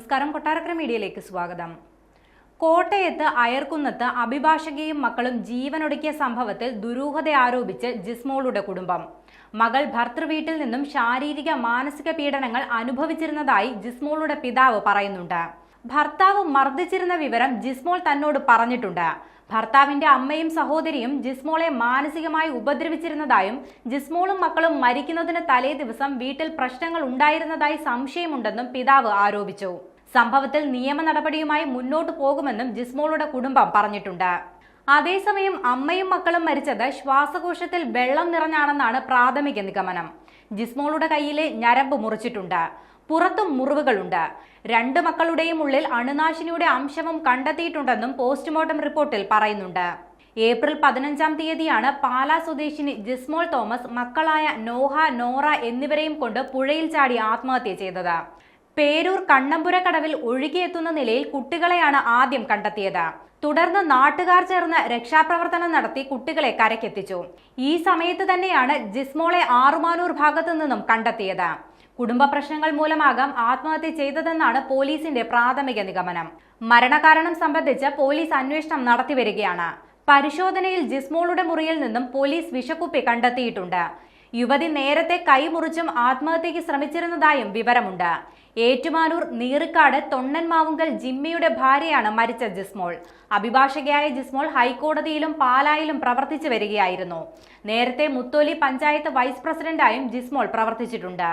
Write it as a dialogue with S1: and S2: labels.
S1: നമസ്കാരം, കൊട്ടാരക്കര മീഡിയയിലേക്ക് സ്വാഗതം. കോട്ടയത്ത് അയർക്കുന്നത്ത് അഭിഭാഷകയും മക്കളും ജീവനൊടുക്കിയ സംഭവത്തിൽ ദുരൂഹത ആരോപിച്ച് ജിസ്മോളുടെ കുടുംബം. മകൾ ഭർതൃവീട്ടിൽ നിന്നും ശാരീരിക മാനസിക പീഡനങ്ങൾ അനുഭവിച്ചിരുന്നതായി ജിസ്മോളുടെ പിതാവ് പറയുന്നുണ്ട്. ഭർത്താവ് മർദ്ദിച്ചിരുന്ന വിവരം ജിസ്മോൾ തന്നോട് പറഞ്ഞിട്ടുണ്ട്. ഭർത്താവിന്റെ അമ്മയും സഹോദരിയും ജിസ്മോളെ മാനസികമായി ഉപദ്രവിച്ചിരുന്നതായും ജിസ്മോളും മക്കളും മരിക്കുന്നതിന് തലേ ദിവസം വീട്ടിൽ പ്രശ്നങ്ങൾ ഉണ്ടായിരുന്നതായി സംശയമുണ്ടെന്നും പിതാവ് ആരോപിച്ചു. സംഭവത്തിൽ നിയമ നടപടിയുമായി മുന്നോട്ടു പോകുമെന്നും ജിസ്മോളുടെ കുടുംബം പറഞ്ഞിട്ടുണ്ട്. അതേസമയം അമ്മയും മക്കളും മരിച്ചത് ശ്വാസകോശത്തിൽ വെള്ളം നിറഞ്ഞാണെന്നാണ് പ്രാഥമിക നിഗമനം. ജിസ്മോളുടെ കയ്യിലെ ഞരമ്പ് മുറിച്ചിട്ടുണ്ട്. പുറത്തും മുറിവുകളുണ്ട്. 2 മക്കളുടെയും ഉള്ളിൽ അണുനാശിനിയുടെ അംശവും കണ്ടെത്തിയിട്ടുണ്ടെന്നും പോസ്റ്റ്മോർട്ടം റിപ്പോർട്ടിൽ പറയുന്നുണ്ട്. ഏപ്രിൽ 15-ാം തീയതിയാണ് പാലാ സ്വദേശിനി ജിസ്മോൾ തോമസ് മക്കളായ നോഹ, നോറ എന്നിവരെയും കൊണ്ട് പുഴയിൽ ചാടി ആത്മഹത്യ ചെയ്തത്. പേരൂർ കണ്ണമ്പുരക്കടവിൽ ഒഴുകിയെത്തുന്ന നിലയിൽ കുട്ടികളെയാണ് ആദ്യം കണ്ടെത്തിയത്. തുടർന്ന് നാട്ടുകാർ ചേർന്ന് രക്ഷാപ്രവർത്തനം നടത്തി കുട്ടികളെ കരക്കെത്തിച്ചു. ഈ സമയത്ത് തന്നെയാണ് ജിസ്മോളെ ആറുമാനൂർ ഭാഗത്തു നിന്നും കണ്ടെത്തിയത്. കുടുംബ പ്രശ്നങ്ങൾ മൂലമാകാം ആത്മഹത്യ ചെയ്തതെന്നാണ് പോലീസിന്റെ പ്രാഥമിക നിഗമനം. മരണകാരണം സംബന്ധിച്ച് പോലീസ് അന്വേഷണം നടത്തിവരികയാണ്. പരിശോധനയിൽ ജിസ്മോളുടെ മുറിയിൽ നിന്നും പോലീസ് വിഷക്കുപ്പി കണ്ടെത്തിയിട്ടുണ്ട്. യുവതി നേരത്തെ കൈമുറിച്ചും ആത്മഹത്യയ്ക്ക് ശ്രമിച്ചിരുന്നതായും വിവരമുണ്ട്. ഏറ്റുമാനൂർ നീറിക്കാട് തൊണ്ണൻമാവുങ്കൽ ജിമ്മിയുടെ ഭാര്യയാണ് മരിച്ച ജിസ്മോൾ. അഭിഭാഷകയായ ജിസ്മോൾ ഹൈക്കോടതിയിലും പാലായിലും പ്രവർത്തിച്ചു വരികയായിരുന്നു. നേരത്തെ മുത്തോലി പഞ്ചായത്ത് വൈസ് പ്രസിഡന്റായും ജിസ്മോൾ പ്രവർത്തിച്ചിട്ടുണ്ട്.